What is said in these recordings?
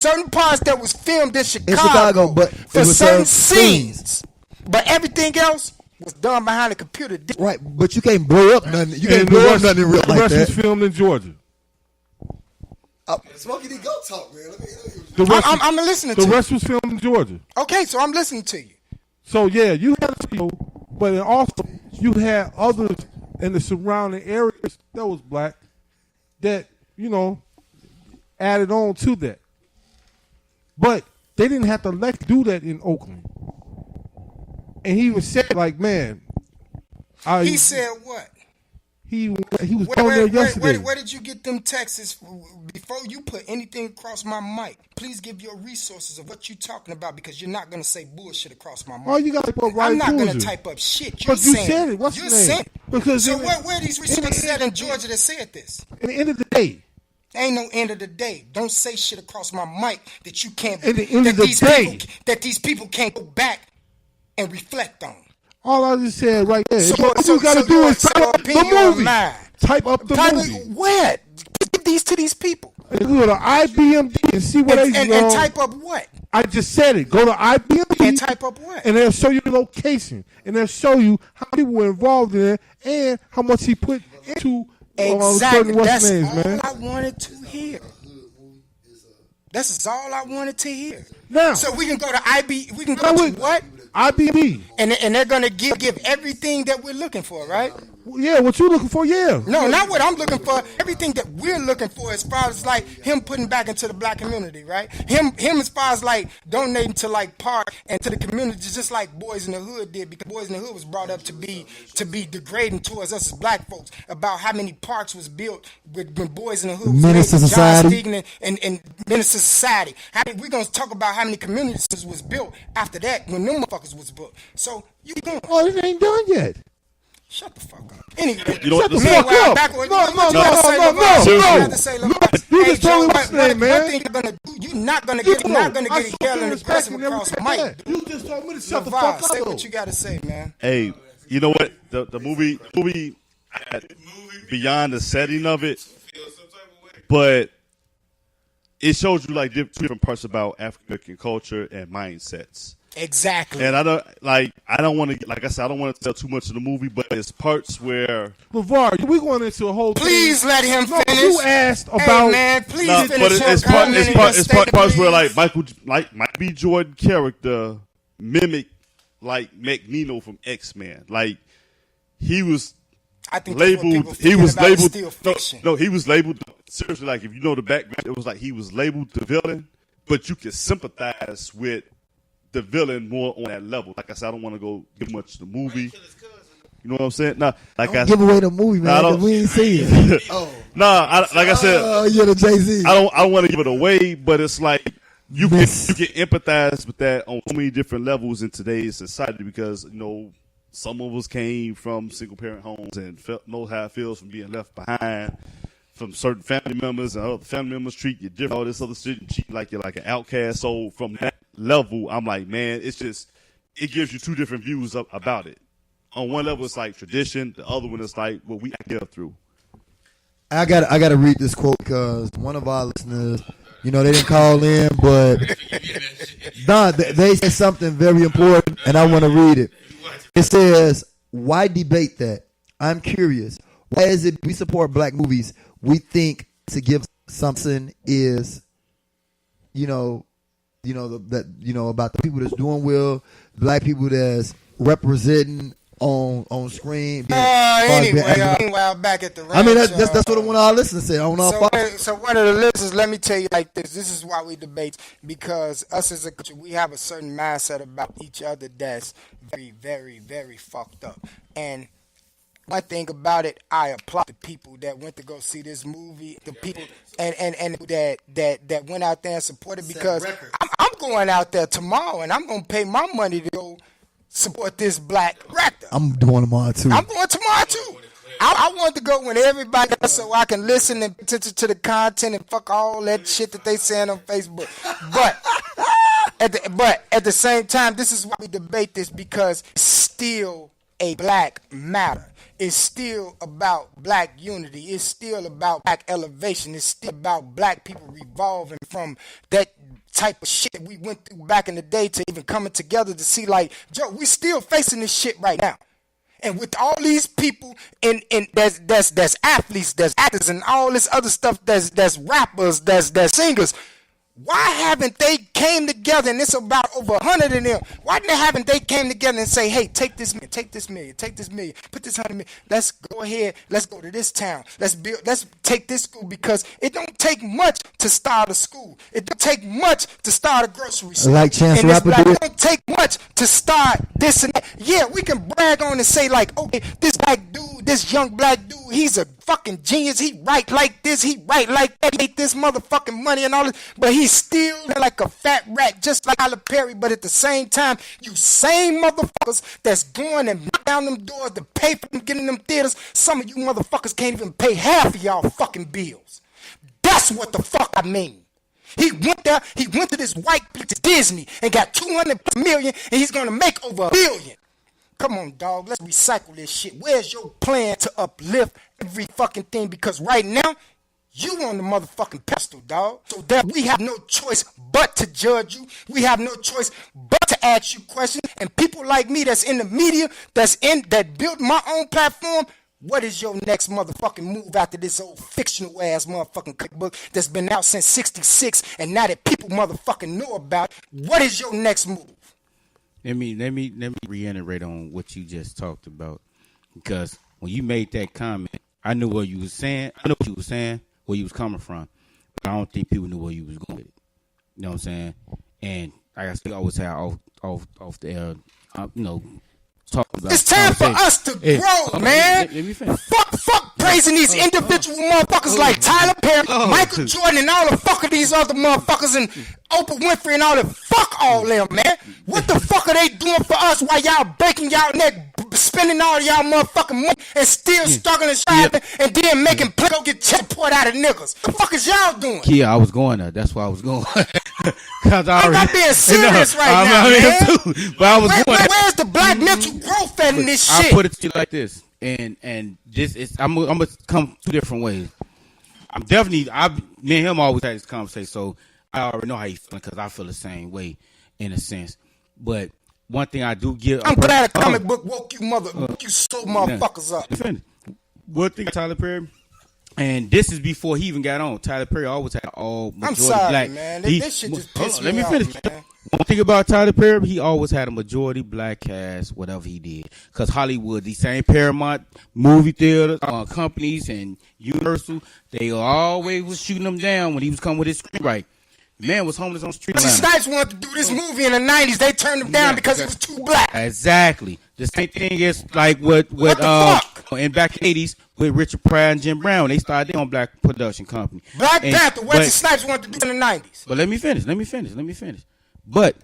certain parts that was filmed in Chicago but for certain scenes. But everything else was done behind a computer. Right, but you can't blow up nothing. You can't blow up nothing in real life. The rest was filmed in Georgia. Smokey D, go talk, man. I'm listening to you. The rest was filmed in Georgia. Okay, so I'm listening to you. So, yeah, you had people, but then also you had others in the surrounding areas that was black that, added on to that. But they didn't have to do that in Oakland. And he was said, like, man. He said what? He was down there yesterday. Where did you get them texts? Before you put anything across my mic, please give your resources of what you're talking about, because you're not going to say bullshit across my mic. Oh, you got to put right. I'm not going to type up shit. But you said it. What's your name? Because so where are these resources at in Georgia that said this? At the end of the day. Ain't no end of the day. Don't say shit across my mic that you can't. At the end of the day. That these people can't go back and reflect on. All I just said right there. So what you got to do is type up the movie. Type up the movie. Where? Give these to these people. Go to IBMD and see what and type up what? I just said it. Go to IBMD and type up what? And they'll show you the location. And they'll show you how people were involved in it and how much he put into exactly. That's names, all man. I wanted to hear. That's all I wanted to hear. Now, so we can go to We can go to what? IBB. And they're gonna give everything that we're looking for, right? Yeah, what you looking for? Yeah. No, not what I'm looking for. Everything that we're looking for, as far as like him putting back into the black community, right? Him as far as like donating to like park and to the community, just like Boys in the Hood did, because Boys in the Hood was brought up to be degrading towards us as black folks about how many parks was built when Boys in the Hood was Menace to Society. John Stegan and Menace to Society. We're gonna talk about how many communities was built after that when them motherfuckers was built. So you going? Oh, it ain't done yet. Shut the fuck up. Anyway, you know what? Shut the fuck up. No. You just told me what's the name, man. One thing you're not gonna get it yelling and aggressive across the mic. You just told me to shut the fuck up. Say what you gotta say, man. Hey, you know what? The movie beyond the setting of it, but it shows you like different parts about African American culture and mindsets. Exactly. And I don't want to, like I said, I don't want to tell too much of the movie, but there's parts where LeVar, we going into a whole. Please let him finish. You asked about. Hey man, please finish. But it's parts where like Michael B. Jordan character mimic like Magneto from X-Men. Like he was. I think labeled. He was labeled. No, he was labeled. Seriously, like if you know the background, it was like he was labeled the villain, but you could sympathize with the villain more on that level. Like I said, I don't want to go give much to the movie. You know what I'm saying? Nah, like don't give away the movie, man. Nah, we ain't see it. Like I said, you're the Jay-Z. I don't want to give it away, but it's like you can empathize with that on so many different levels in today's society, because some of us came from single parent homes and know how it feels from being left behind from certain family members, and other family members treat you different, all this other shit, and treat like you're like an outcast. So from that level, I'm like, man, it gives you two different views about it. On one level, it's like tradition. The other one is like what we get through. I gotta read this quote because one of our listeners, they didn't call in, but they said something very important, and I want to read it. It says, "Why debate that? I'm curious. Why is it we support black movies? We think to give something is, about the people that's doing well, black people that's representing on screen." Meanwhile, back at the ranch, I mean, that's what one of our listeners said. So one of the listeners, let me tell you like this. This is why we debate, because us as a culture, we have a certain mindset about each other that's very, very, very fucked up. And one thing about it, I applaud the people that went to go see this movie, the people and that went out there and supported, because I'm going out there tomorrow and I'm gonna pay my money to go support this black actor. I'm going tomorrow too. I want to go when everybody else, so I can listen and pay attention to the content and fuck all that shit that they saying on Facebook. But at the same time, this is why we debate this, because it's still a black matter. It's still about black unity. It's still about black elevation. It's still about black people revolving from that type of shit that we went through back in the day to even coming together to see like, Joe, we still facing this shit right now. And with all these people in there's athletes, there's actors and all this other stuff, there's rappers, there's singers. Why haven't they came together, and it's about over 100 of them, why haven't they came together and say, hey, take this million, take this million, take this million, put this 100 million, let's go ahead, let's go to this town, let's take this school, because it don't take much to start a school. It don't take much to start a grocery store. Like Chance And the Rapper it did. don't take much to start this and that. Yeah, we can brag on and say like, okay, this black dude, this young black dude, he's a fucking genius. He write like this, he write like that, he make this motherfucking money and all this, but he's still like a fat rat, just like Tyler Perry. But at the same time, you same motherfuckers that's going and knock down them doors to pay for them, getting them theaters, some of you motherfuckers can't even pay half of y'all fucking bills. That's what the fuck I mean. He went there, he went to this white bitch Disney and got 200 million, and he's gonna make over $1 billion. Come on, dog, let's recycle this shit. Where's your plan to uplift every fucking thing? Because right now, you on the motherfucking pedestal, dog. So that we have no choice but to judge you. We have no choice but to ask you questions. And people like me that's in the media, that built my own platform, what is your next motherfucking move after this old fictional ass motherfucking cookbook that's been out since '66 and now that people motherfucking know about? What is your next move? Let me reiterate on what you just talked about, because when you made that comment, I knew what you was saying. I know what you was saying, where you was coming from, but I don't think people knew where you was going with it. You know what I'm saying? And like I still always have off the air, talking about. It's time for us to grow, man. Let me finish. Fuck praising these individual motherfuckers like Tyler Perry, Michael Jordan, and all the fuck of these other motherfuckers, and Oprah Winfrey and all that. Fuck all them, man. What the fuck are they doing for us while y'all breaking y'all neck, spending all y'all motherfucking money, and still struggling, striving, and then making play go get check poured out of niggas? The fuck is y'all doing? Kia, I was going there. That's why I was going. Cause I'm not being serious right now, man. Too, but I was going. Where's the black mental growth at in this shit? I put it to you like this, and this is I'm gonna come two different ways. Me and him always had this conversation, so I already know how he's feeling because I feel the same way in a sense. But one thing I do give, I'm glad a comic book woke you slow motherfuckers up. One thing, Tyler Perry. And this is before he even got on. Tyler Perry always had all majority I'm sorry, black. man. This shit just pissed me off, finish. Man. One thing about Tyler Perry, he always had a majority black cast, whatever he did. Because Hollywood, these same Paramount movie theaters, companies, and Universal, they always was shooting him down when he was coming with his screenwriting. Man was homeless on the street. Snipes wanted to do this movie in the 90s. They turned him down because it was too black. Exactly. The same thing is like what in back in the 80s with Richard Pryor and Jim Brown. They started their own black production company. Black Panther, Wesley Snipes wanted to do in the 90s. But let me finish. But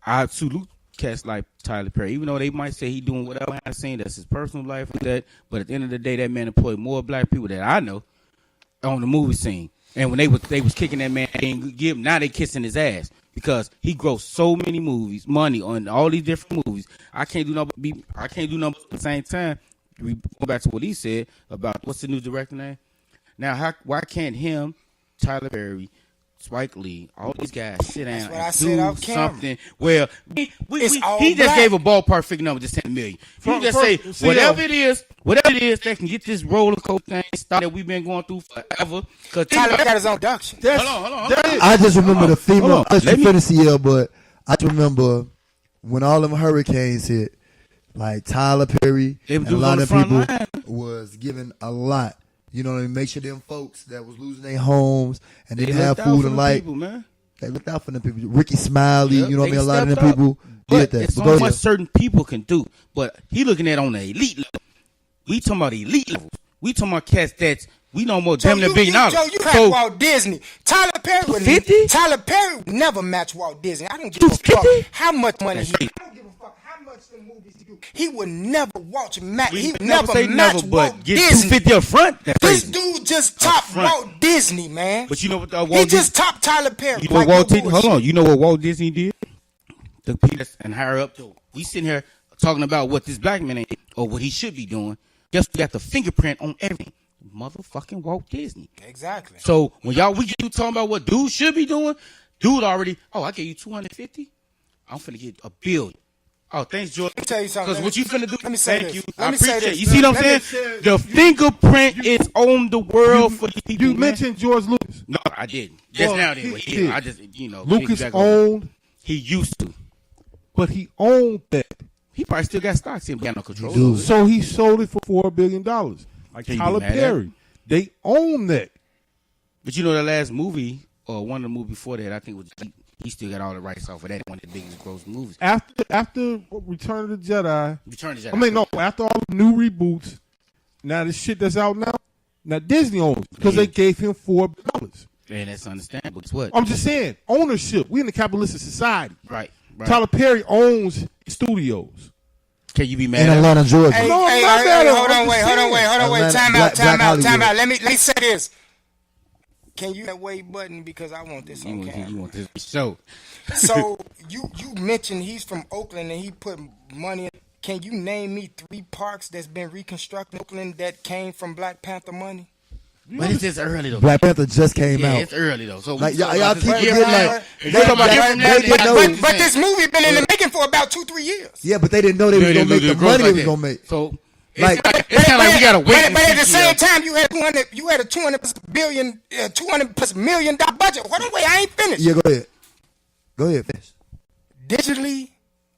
I salute cats like Tyler Perry, even though they might say he doing whatever I'm saying, that's his personal life with that. But at the end of the day, that man employed more black people that I know on the movie scene. And when they was kicking that man, now they kissing his ass because he grossed so many money on all these different movies. I can't do nothing at the same time. We go back to what he said about what's the new director name? Now, why can't him, Tyler Perry, Spike Lee, all these guys sit down and do something where he just gave a ballpark figure number, just 10 million. You just say whatever it is, they can get this roller coaster thing started that we've been going through forever. Cause Tyler got his own production. Hold on. I just remember the female. Let me finish here, but I just remember when all them hurricanes hit, like Tyler Perry and a lot of people was giving a lot. You know what I mean? Make sure them folks that was losing their homes and didn't have food and light. They looked out for them people. Ricky Smiley, you know what I mean? A lot of them people did that. It's so much certain people can do. But he looking at on the elite level. We talking about elite levels. We talking about cats that's we know more damn than $1 billion. Joe, you crack Walt Disney. Tyler Perry would never match Walt Disney. I don't give a fuck how much money he. I don't give a fuck how much the movies he do. He would never watch Matt. He would never match Walt Disney. $250 up front. This dude just topped Walt Disney, man. But you know what? He just topped Tyler Perry. You know hold on. You know what Walt Disney did? The people and higher up. We sitting here talking about what this black man ain't or what he should be doing. Guess we got the fingerprint on everything. Motherfucking Walt Disney. Exactly. So when we talking about what dudes should be doing, Dude already, I gave you 250. I'm finna get $1 billion. Oh, thanks, George. Let me tell you something. Because what you finna do, Let me say thank this. you. Let I me say appreciate this. it. You see what I'm Let me saying? The fingerprint is on the world for these people. You man. mentioned George Lucas. No, I didn't. Just Well, now, he anyway. did. I just, Lucas piggyback over. owned, He used to. but he owned that. He probably still got stocks. He got no control. do. over it. So he sold it for $4 billion. Like Can you be Tyler mad at Perry. him? They own that. But you know, the last movie, or one of the movies before that, I think was he still got all the rights off of that. One of the biggest gross movies. After Return of the Jedi, Return to Jedi. I mean, no, after all the new reboots, now the shit that's out now Disney owns because they gave him $4 billion. And that's understandable. It's what? I'm just saying, ownership. We in a capitalistic society. Right. Tyler Perry owns studios. Can you be mad In at him? Atlanta, Georgia. Hey, No, I'm hey, not hey, mad hey, at him. hold on, I'm wait. just Atlanta, Time Black out. Hollywood. Let me say this. Can you that wait button because I want this on You camera. want this show. So you mentioned he's from Oakland and he put money in. Can you name me 3 parks that's been reconstructed in Oakland that came from Black Panther money? But it's just early, though. Black Panther just came Yeah, out. it's early, though. So Like, we y'all talking about keep this year, forgetting, right? like, If you talking about they- year from now, they then didn't that's know- what I'm But saying. this movie been in the making for about 2-3 years. Yeah, but they didn't know they was gonna make the money they was gonna make. So Like- it's kind of like we gotta wait. and But at see, the same yeah. time, you had a 200+ million dollar budget. Hold on, wait, I ain't finished. Yeah, go ahead. Go ahead, finish. Digitally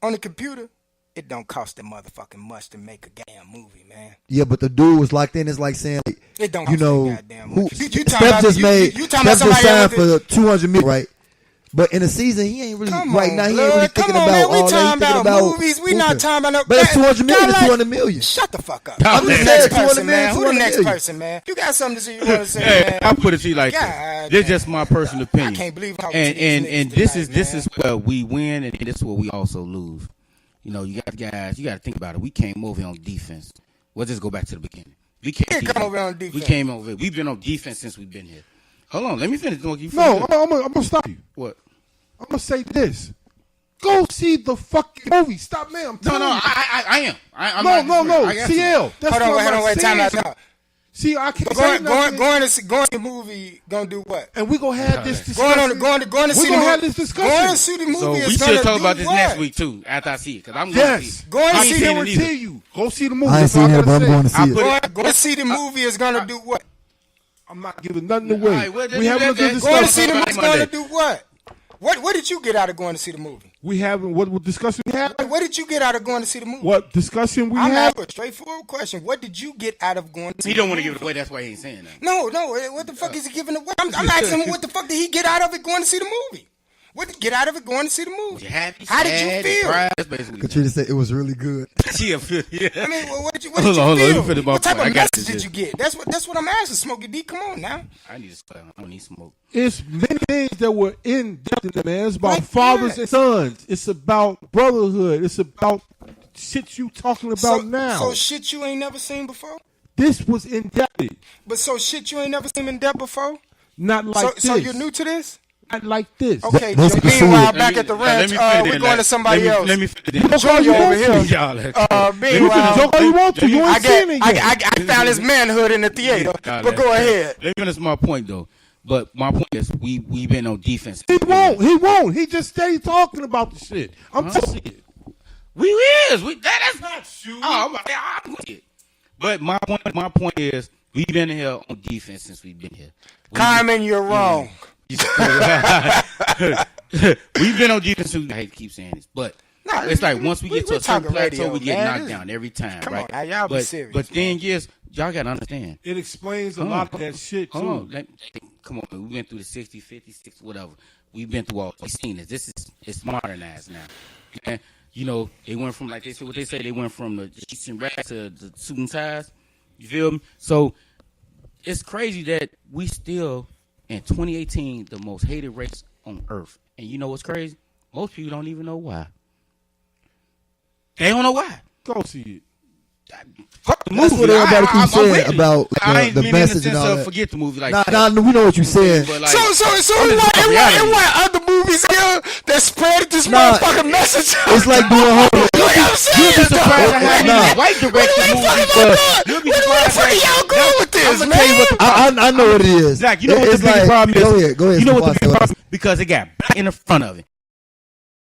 on the computer, it don't cost that motherfucking much to make a damn movie, man. Yeah, but the dude was locked in. It's like saying, like, It don't you cost know, that goddamn who, much. You talking Steph about just you made. talking about Steph just somebody else signed with for $200 million, right? But in a season, he ain't really Come right on, now. He blood. ain't really Come thinking on, about man. We all that. He talking thinking about about movies. We not hooping. talking about no. But it's $200 million. It's God, $200 million. Shut the fuck up. I'm Who the just next saying, 200 person, million, man? Who the 200 next million. person, man? You got something to say? You want to say, Hey, man? I put it to you like God this. This damn. just my personal opinion. I can't believe I'm talking and to these and niggas and this is tonight, this man. is where we win, and this is where we also lose. You know, you got guys. You got to think about it. We came over here on defense. We'll just go back to the beginning. We came. did come over on defense. We came over here. We've been on defense since we've been here. Hold on, let me finish. You No, I'm gonna stop you. what? I'm gonna say this. Go see the fucking movie. Stop, man. I'm No, telling no, you. I am. I'm No, not no, no. I got you. CL. That's Hold on, what wait, I'm hold on, wait, time saying. out. Time out. See, I can't say Going nothing. to the movie gonna do what? And we're gonna have this discussion. Going to We're see the gonna movie. have this discussion. Going to see the movie So is we gonna should talk do about this what? next week too, after I see it, because I'm going to Yes. see it. Going to I ain't see seen it it Guarantee either. you. Go see the movie. I ain't That's all seen it, gotta but I'm say. going to see it. Going to see the movie is gonna do what? I'm not giving nothing All away. right, well, We having a good let's- Going to discussion. see the movie is Monday. gonna do what? What did you get out of going to see the movie? We having what discussion we have? What did you get out of going to see the movie? What discussion we I'm have? asking a straightforward question. What did you get out of going to see He the don't want to movie? give it away. That's why he ain't saying that. No. What the fuck is he giving away? I'm asking him what the fuck did he get out of it going to see the movie? What did he get out of it going to see the movie? You happy? How did you sad, feel? depressed? That's basically Katrina said it was really good. yeah. I mean, what did you Hold on, feel? let me finish my What type point. I of got message this did you get? That's what I'm asking. Smokey D, come on now. I need to stop. I don't need smoke. It's many things that were in depth in there, man. It's about Like fathers what? and sons. It's about brotherhood. It's about shit you talking about now. So shit you ain't never seen before? This was in depth. But so shit you ain't never seen in depth before? Not like this. So you're new to this? Not like this. Okay, Let's Joe, pursue meanwhile, it. back at the ranch, finish we're it, going to somebody else. Let me finish it. Don't Joe, call you you over want here. to. Y'all, Meanwhile, Don't call you want to. You I ain't seen it yet. found his manhood in the theater. But go ahead. Let me finish my point though. But my point is, we've been on defense. He won't. He just stay talking about the shit. I'm telling you. We is. That's not you. Oh, I'm with it. But my point is, we've been here on defense since we've been here. Carmen, you're wrong. We've been on defense. I hate to keep saying this, but Nah, it's like once we get to we a certain talking plateau, radio, we get man. knocked This- down every time. Come right? on, now, y'all be serious, But thing is, y'all gotta understand. It explains a Hold lot on. of that shit, too. Hold on. Come on, man. We went through the 60, 50, 60, whatever. We've been through all. We've seen this. It's modernized now. And, you know, they went from, like they said, what they say, they went from the sheets and racks to the suit and ties. You feel me? So it's crazy that we still, in 2018, the most hated race on earth. And you know what's crazy? Most people don't even know why. They don't know why. Go see it. Fuck the That's movie. what everybody keeps I'm saying with it. about I ain't the mean in the message and sense all of that. forget the movie. Like, Nah, we know what you're saying. but like, So I'm just it talking reality. wasn't other movies here that spread this Nah, motherfucking message. it's like doing homework. Like I'm saying, You'll be surprised at how Nah. many white directors Where the fuck movies. am I You'll going? be Where the surprised. fuck are y'all going with this, I'm gonna tell you what the I know what it is. Zach, you know what the It's biggest like- problem is? Go ahead. You know what the Safari. biggest problem is? Because it got black in the front of it.